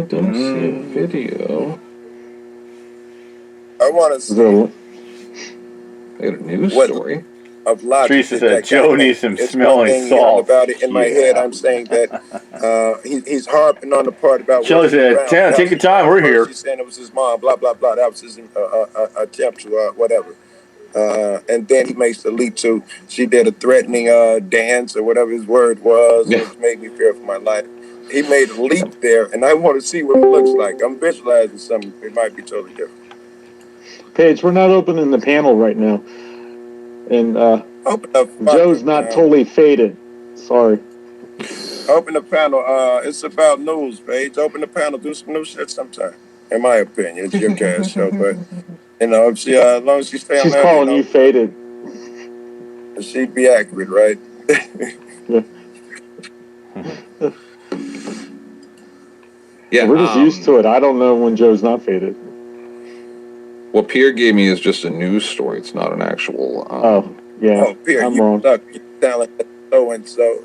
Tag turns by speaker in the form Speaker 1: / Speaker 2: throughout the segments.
Speaker 1: don't see a video.
Speaker 2: I want to see.
Speaker 1: I got a news story.
Speaker 2: Of logic.
Speaker 3: Teresa said, Joe needs some smelling salt.
Speaker 2: About it in my head, I'm saying that he's harping on the part about.
Speaker 3: Joe said, take your time, we're here.
Speaker 2: She's saying it was his mom, blah, blah, blah. That was his attempt to whatever. And then he makes the leap to, she did a threatening dance or whatever his word was, which made me fear for my life. He made a leap there, and I want to see what it looks like. I'm visualizing something. It might be totally different.
Speaker 4: Paige, we're not opening the panel right now. And Joe's not totally faded. Sorry.
Speaker 2: Open the panel. It's about news, Paige. Open the panel. Do some new shit sometime. In my opinion, it's your cast show, but if she, as long as she stay on
Speaker 4: she's calling you faded.
Speaker 2: She'd be accurate, right?
Speaker 1: Yeah,
Speaker 4: we're just used to it. I don't know when Joe's not faded.
Speaker 1: What Pierre gave me is just a news story. It's not an actual.
Speaker 2: Pierre,
Speaker 4: I'm wrong.
Speaker 2: So and so.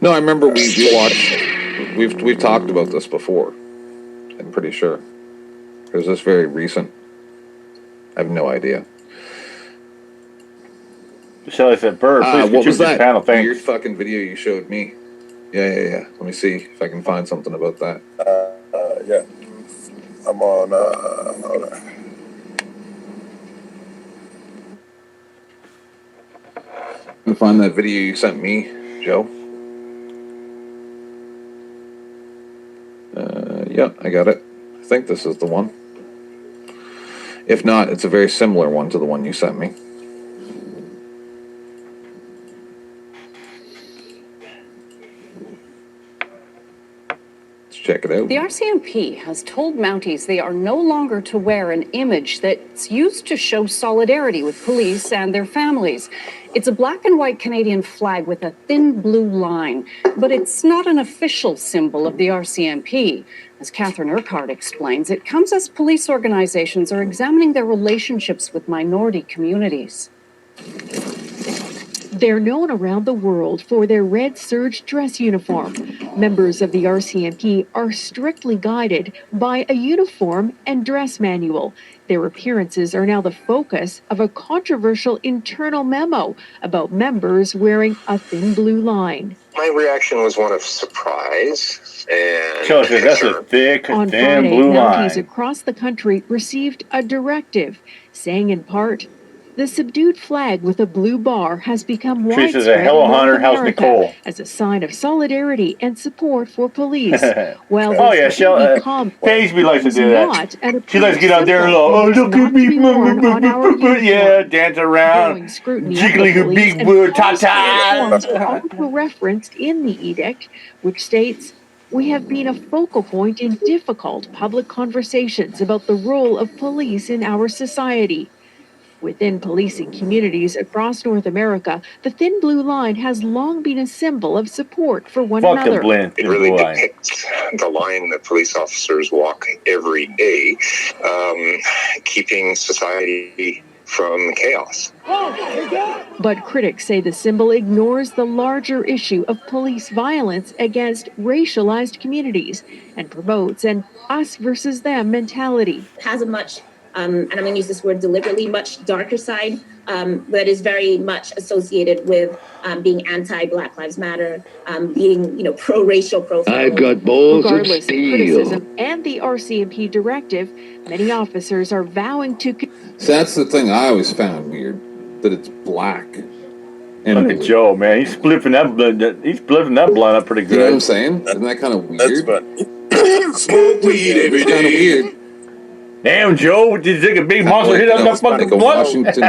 Speaker 1: No, I remember we watched. We've talked about this before. I'm pretty sure. Is this very recent? I have no idea.
Speaker 3: Shelley said, "Bird, please
Speaker 1: what was that
Speaker 3: panel,
Speaker 1: weird fucking video you showed me?" Yeah. Let me see if I can find something about that.
Speaker 2: Yeah. I'm on, hold on.
Speaker 1: Can find that video you sent me, Joe. Yeah, I got it. I think this is the one. If not, it's a very similar one to the one you sent me. Check it out.
Speaker 5: The RCMP has told Mounties they are no longer to wear an image that's used to show solidarity with police and their families. It's a black and white Canadian flag with a thin blue line, but it's not an official symbol of the RCMP. As Catherine Urquhart explains, it comes as police organizations are examining their relationships with minority communities.
Speaker 6: They're known around the world for their red serge dress uniform. Members of the RCMP are strictly guided by a uniform and dress manual. Their appearances are now the focus of a controversial internal memo about members wearing a thin blue line.
Speaker 7: My reaction was one of surprise and
Speaker 3: that's a thick,
Speaker 6: on
Speaker 3: thin
Speaker 6: Friday,
Speaker 3: blue
Speaker 6: Mounties
Speaker 3: line.
Speaker 6: across the country received a directive saying in part, the subdued flag with a blue bar has become
Speaker 3: Trish is
Speaker 6: widespread
Speaker 3: a Hello
Speaker 6: in North
Speaker 3: Hunter, how's
Speaker 6: America
Speaker 3: Nicole?
Speaker 6: as a sign of solidarity and support for police. Well,
Speaker 3: oh yeah, Paige likes to do that. She likes to get out there and look at me, yeah, dance around, jiggling her big ta-ta.
Speaker 6: Also referenced in the edict, which states, we have been a focal point in difficult public conversations about the role of police in our society. Within policing communities across North America, the thin blue line has long been a symbol of support for one another.
Speaker 7: It really depicts the line that police officers walk every day, keeping society from chaos.
Speaker 6: But critics say the symbol ignores the larger issue of police violence against racialized communities and promotes an us versus them mentality.
Speaker 8: It has a much and I'm going to use this word deliberately, much darker side that is very much associated with being anti-Black Lives Matter, being, pro-racial profile.
Speaker 9: I've got balls
Speaker 6: Regardless
Speaker 9: of steel.
Speaker 6: of criticism and the RCMP directive, many officers are vowing to...
Speaker 1: So that's the thing I always found weird, that it's black. And
Speaker 3: look at Joe, man. He's spliffing that blunt up pretty good.
Speaker 1: You know what I'm saying? Isn't that kind of weird?
Speaker 2: That's fun. Smoke weed every day.
Speaker 1: Kind of weird.
Speaker 3: Damn, Joe, did you take a big monster hit on that fucking
Speaker 1: Washington.
Speaker 2: So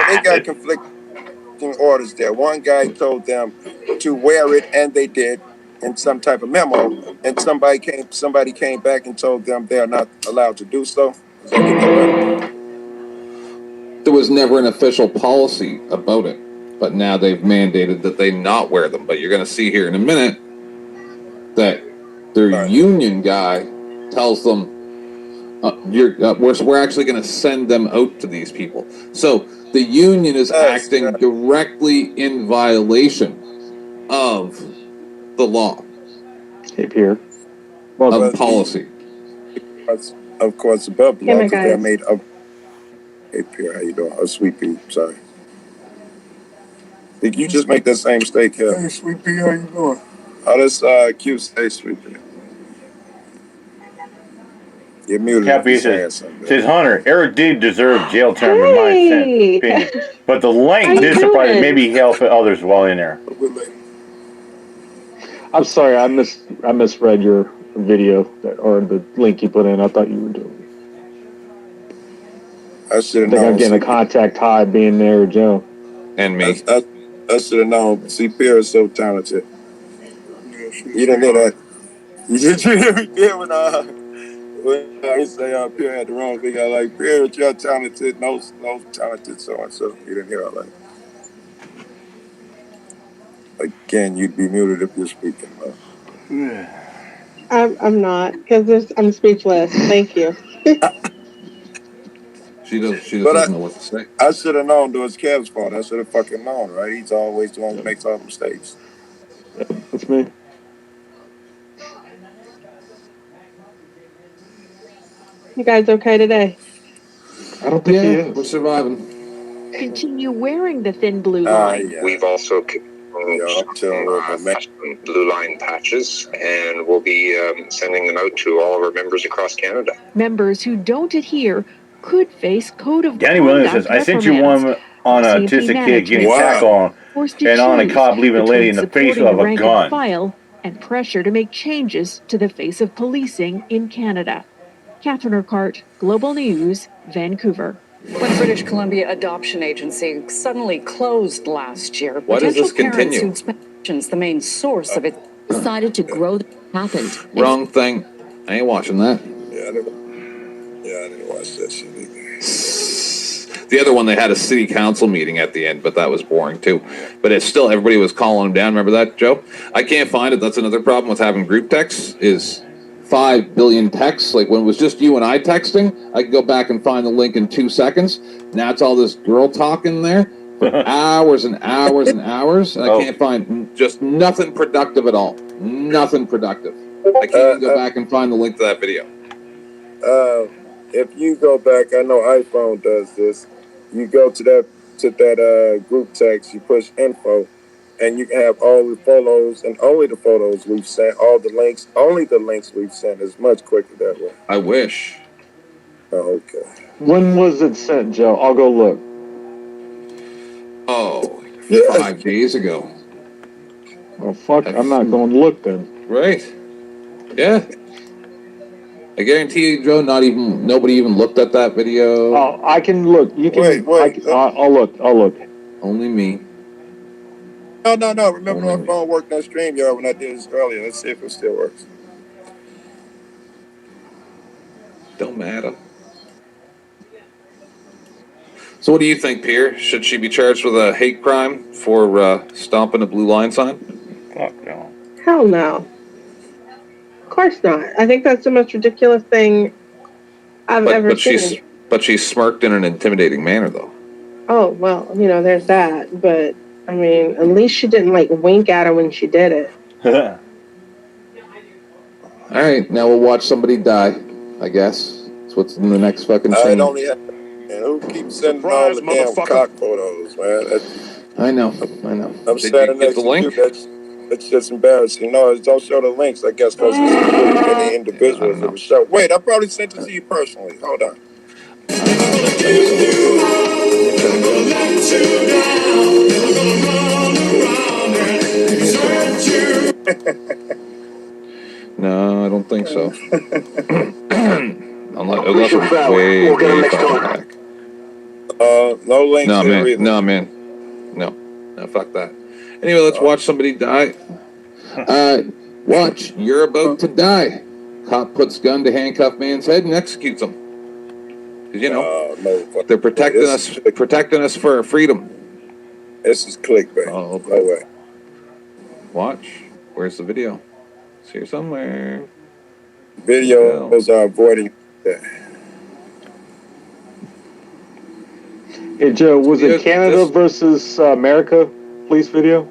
Speaker 2: they got conflicting orders there. One guy told them to wear it, and they did in some type of memo. And somebody came back and told them they are not allowed to do so.
Speaker 1: There was never an official policy about it, but now they've mandated that they not wear them. But you're going to see here in a minute that their union guy tells them, we're actually going to send them out to these people. So the union is acting directly in violation of the law.
Speaker 4: Hey, Pierre.
Speaker 1: Of policy.
Speaker 2: Of course, above law,
Speaker 9: my
Speaker 2: because they're
Speaker 9: guys.
Speaker 2: made of. Hey, Pierre, how you doing? Oh, Sweet Pea, sorry. Did you just make that same mistake here? Hey, Sweet Pea, how you doing? Oh, that's cute. Hey, Sweet Pea. You're muted if
Speaker 3: Cappy
Speaker 2: you're saying
Speaker 3: says,
Speaker 2: something.
Speaker 3: Hunter, Eric did deserve jail term in my opinion. But the
Speaker 9: How
Speaker 3: length
Speaker 9: you
Speaker 3: did surprise me.
Speaker 9: doing?
Speaker 3: Maybe he helped others while in there.
Speaker 4: I'm sorry, I misread your video or the link you put in. I thought you were doing.
Speaker 2: I should have
Speaker 4: I think
Speaker 2: known.
Speaker 4: I'm getting a contact high being there, Joe.
Speaker 1: And me.
Speaker 2: I should have known. See, Pierre is so talented. You didn't hear that. You hear me, Pierre, when I say Pierre had the wrong thing. I like, Pierre, you're talented. No talented so-and-so. You didn't hear all that. Again, you'd be muted if you're speaking.
Speaker 9: I'm not, because I'm speechless. Thank you.
Speaker 1: She doesn't know what to say.
Speaker 2: I should have known it was Kev's fault. I should have fucking known, right? He's always the one who makes all the mistakes.
Speaker 4: That's me.
Speaker 9: You guys okay today?
Speaker 4: I don't think he is.
Speaker 1: We're surviving.
Speaker 6: Continue wearing the thin blue line.
Speaker 2: Yeah.
Speaker 7: We've also blue line patches, and we'll be sending them out to all of our members across Canada.
Speaker 6: Members who don't adhere could face code of
Speaker 3: Danny Williams says, I sent you one on an autistic kid getting tackled and on a cop leaving a lady in the face of a gun.
Speaker 6: File and pressure to make changes to the face of policing in Canada. Catherine Urquhart, Global News, Vancouver.
Speaker 5: When British Columbia Adoption Agency suddenly closed last year,
Speaker 1: why does this continue?
Speaker 5: Who'd spent the main source of it
Speaker 10: decided to grow happened.
Speaker 1: Wrong thing. I ain't watching that.
Speaker 2: Yeah, I didn't watch that shit either.
Speaker 1: The other one, they had a city council meeting at the end, but that was boring too. But it's still, everybody was calling him down. Remember that, Joe? I can't find it. That's another problem with having group texts is 5 billion texts. Like when it was just you and I texting, I could go back and find the link in 2 seconds. Now it's all this girl talking there for hours and hours and hours, and I can't find just nothing productive at all. Nothing productive. I can't even go back and find the link to that video.
Speaker 2: If you go back, I know iPhone does this. You go to that group text, you push info, and you can have all the photos and only the photos we've sent, all the links, only the links we've sent. Is much quicker that way.
Speaker 1: I wish.
Speaker 2: Oh, okay.
Speaker 4: When was it sent, Joe? I'll go look.
Speaker 1: Oh, 5 days ago.
Speaker 4: Oh, fuck. I'm not going to look then.
Speaker 1: Right. Yeah. I guarantee you, Joe, nobody even looked at that video.
Speaker 4: Oh, I can look. You can.
Speaker 2: Wait.
Speaker 4: I'll look.
Speaker 1: Only me.
Speaker 2: No. Remember my phone worked on StreamYard when I did this earlier. Let's see if it still works.
Speaker 1: Don't matter. So what do you think, Pierre? Should she be charged with a hate crime for stomping a blue line sign?
Speaker 3: Fuck no.
Speaker 9: Hell no. Of course not. I think that's the most ridiculous thing I've ever seen.
Speaker 1: But she smirked in an intimidating manner, though.
Speaker 9: Oh, well, there's that. But, I mean, at least she didn't, wink at her when she did it.
Speaker 1: All right, now we'll watch somebody die, I guess. That's what's in the next fucking scene.
Speaker 2: And who keeps sending all the damn cock photos, man?
Speaker 1: I know.
Speaker 2: I'm standing next to you. That's just embarrassing. No, don't show the links, I guess, because it's any individuals that would show. Wait, I probably sent it to you personally. Hold on.
Speaker 1: No, I don't think so. Unless it's way far back.
Speaker 2: No links
Speaker 1: No,
Speaker 2: either.
Speaker 1: No, fuck that. Anyway, let's watch somebody die. Watch. You're about to die. Cop puts gun to handcuff man's head and executes him. Because they're protecting us for our freedom.
Speaker 2: This is clickbait.
Speaker 1: Oh, okay.
Speaker 2: No way.
Speaker 1: Watch. Where's the video? It's here somewhere.
Speaker 2: Videos are avoiding that.
Speaker 4: Hey, Joe, was it Canada versus America police video?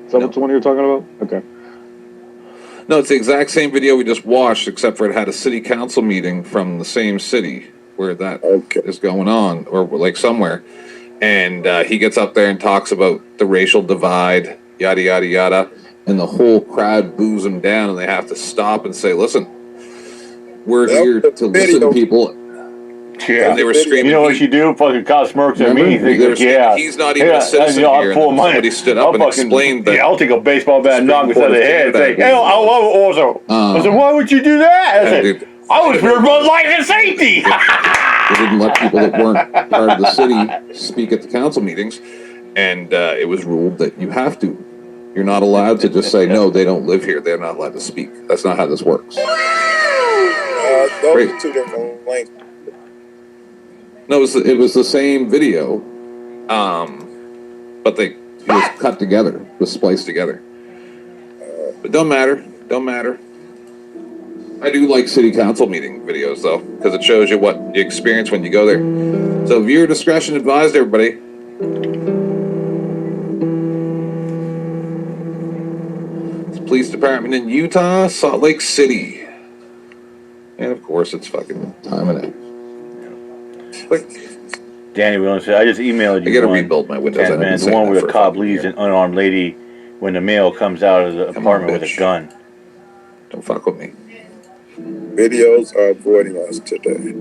Speaker 4: Is that what the one you were talking about? Okay.
Speaker 1: No, it's the exact same video we just watched, except for it had a city council meeting from the same city where that is going on, or like somewhere. And he gets up there and talks about the racial divide, yada, yada, yada. And the whole crowd boos him down, and they have to stop and say, listen, we're here to listen to people.
Speaker 3: Yeah.
Speaker 1: And they were screaming.
Speaker 3: You know what you do? Fucking cop smirks at me.
Speaker 1: He's not even a citizen here. And somebody stood up and explained that.
Speaker 3: Yeah, I'll take a baseball bat and knock him inside the head and say, hey, I said, why would you do that? I said, I was here about life and safety.
Speaker 1: They didn't let people that weren't part of the city speak at the council meetings. And it was ruled that you have to. You're not allowed to just say, no, they don't live here. They're not allowed to speak. That's not how this works.
Speaker 2: Those are two different lanes.
Speaker 1: No, it was the same video, but it was cut together, it was spliced together. But don't matter. I do like city council meeting videos, though, because it shows you what you experience when you go there. So viewer discretion advised, everybody. It's the police department in Utah, Salt Lake City. And, of course, it's fucking time of day.
Speaker 3: Danny Williams said, I just emailed you.
Speaker 1: I gotta rebuild my Windows.
Speaker 3: Man, the one where the cop leaves an unarmed lady when the male comes out of the apartment with a gun.
Speaker 1: Don't fuck with me.
Speaker 2: Videos are avoiding us today.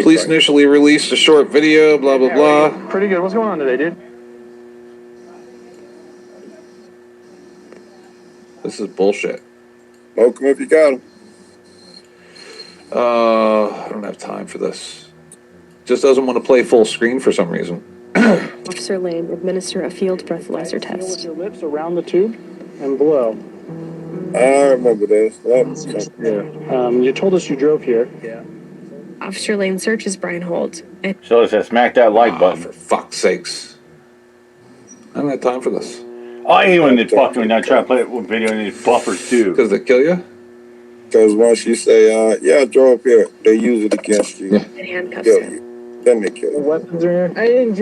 Speaker 1: Police initially released a short video, blah, blah, blah.
Speaker 4: Pretty good. What's going on today, dude?
Speaker 1: This is bullshit.
Speaker 2: Smoke them if you got them.
Speaker 1: I don't have time for this. Just doesn't want to play full screen for some reason.
Speaker 11: Officer Lane, administer a field breathalyzer test.
Speaker 4: Your lips around the tube and below.
Speaker 2: I remember this.
Speaker 4: Yeah. You told us you drove here. Yeah.
Speaker 11: Officer Lane searches Brian Holt.
Speaker 3: So it says smack that like button.
Speaker 1: For fuck's sakes. I don't have time for this.
Speaker 3: I hate when they fucking when I try to play it with video and these buffers too.
Speaker 1: Because they kill you?
Speaker 2: Because once you say, yeah, I drove here, they use it against you.
Speaker 1: Yeah.
Speaker 11: And handcuffs
Speaker 2: Kill
Speaker 11: him.
Speaker 2: you. Then they kill you.
Speaker 4: Weapons are here. I didn't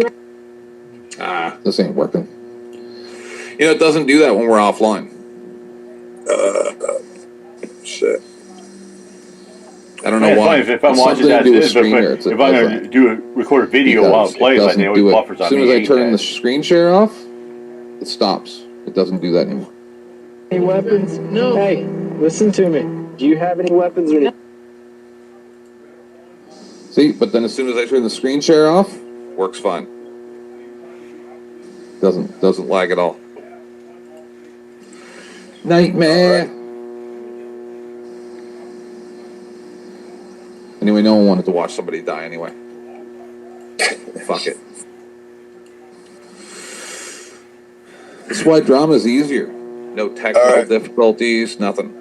Speaker 4: drive.
Speaker 1: This ain't working. You know, it doesn't do that when we're offline.
Speaker 2: Shit.
Speaker 1: I don't know why.
Speaker 3: If I'm watching that, if I'm going to do a record a video while it plays, I know it buffers on me.
Speaker 1: As soon as I turn the screen share off, it stops. It doesn't do that anymore.
Speaker 4: Any weapons? No. Hey, listen to me. Do you have any weapons or not?
Speaker 1: See, but then as soon as I turn the screen share off, works fine. Doesn't lag at all. Nightmare. Right. Anyway, no one wanted to watch somebody die anyway. Fuck it. This is why drama is easier. No technical difficulties, nothing.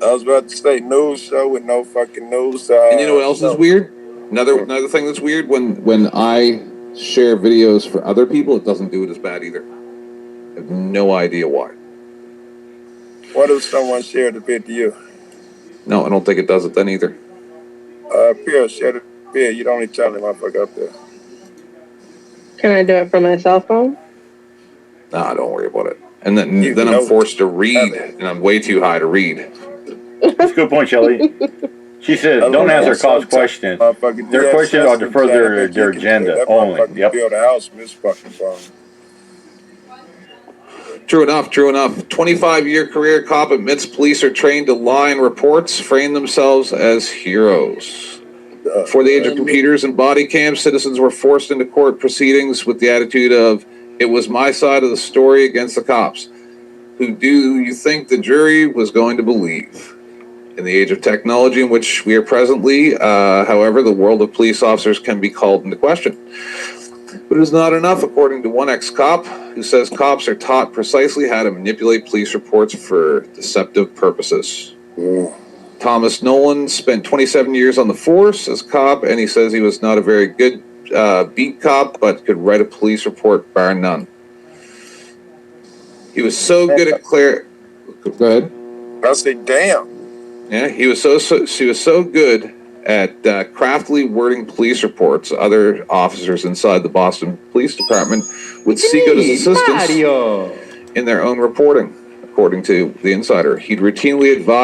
Speaker 2: I was about to say news show with no fucking news.
Speaker 1: And you know what else is weird? Another thing that's weird, when I share videos for other people, it doesn't do it as bad either. I have no idea why.
Speaker 2: What if someone shared a vid to you?
Speaker 1: No, I don't think it does it then either.
Speaker 2: Pierre, share the vid. You don't need to tell him I fuck up there.
Speaker 9: Can I do it from my cell phone?
Speaker 1: Nah, don't worry about it. And then I'm forced to read, and I'm way too high to read.
Speaker 3: That's a good point, Shelley. She said, don't answer cops' questions. Their questions are to further their agenda only. Yep.
Speaker 2: Build a house from this fucking phone.
Speaker 1: True enough. 25-year career cop admits police are trained to lie in reports, frame themselves as heroes. Before the age of computers and body cams, citizens were forced into court proceedings with the attitude of, it was my side of the story against the cops. Who do you think the jury was going to believe? In the age of technology in which we are presently, however, the world of police officers can be called into question. But it is not enough, according to one ex-cop, who says cops are taught precisely how to manipulate police reports for deceptive purposes. Thomas Nolan spent 27 years on the force as cop, and he says he was not a very good beat cop, but could write a police report bar none. He was so good at Go ahead.
Speaker 2: I say, damn.
Speaker 1: Yeah, he was so good at craftily wording police reports. Other officers inside the Boston Police Department would seek out his assistance in their own reporting, according to the insider. He'd routinely advise